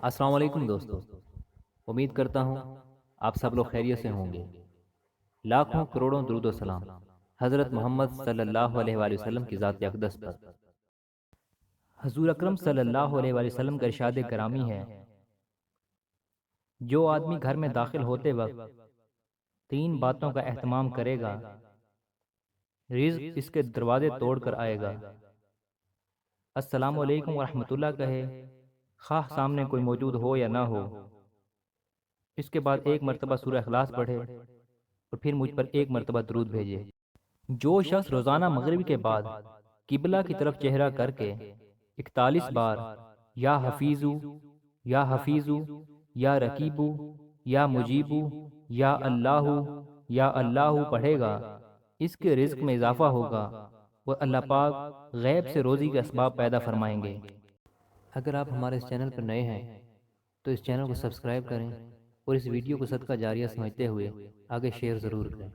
السلام علیکم دوستو، امید کرتا ہوں آپ سب لوگ خیریت سے ہوں گے۔ لاکھوں کروڑوں درود و سلام حضرت محمد صلی اللہ علیہ وآلہ وسلم کی ذات اقدس پر۔ حضور اکرم صلی اللہ علیہ وآلہ وسلم کا ارشاد کرامی ہے، جو آدمی گھر میں داخل ہوتے وقت تین باتوں کا اہتمام کرے گا، رزق اس کے دروازے توڑ کر آئے گا۔ السلام علیکم ورحمۃ اللہ کہے، خواہ سامنے کوئی موجود ہو یا نہ ہو۔ اس کے بعد ایک مرتبہ سورہ اخلاص پڑھے اور پھر مجھ پر ایک مرتبہ درود بھیجے۔ جو شخص روزانہ مغرب کے بعد قبلہ کی طرف چہرہ کر کے 41 بار یا حفیظو یا حفیظو یا رقیبو یا مجیبو یا اللہ پڑھے گا، اس کے رزق میں اضافہ ہوگا اور اللہ پاک غیب سے روزی کے اسباب پیدا فرمائیں گے۔ اگر آپ ہمارے اس چینل پر نئے ہیں تو اس چینل کو سبسکرائب کریں اور اس ویڈیو کو صدقہ جاریہ سمجھتے ہوئے آگے شیئر ضرور کریں۔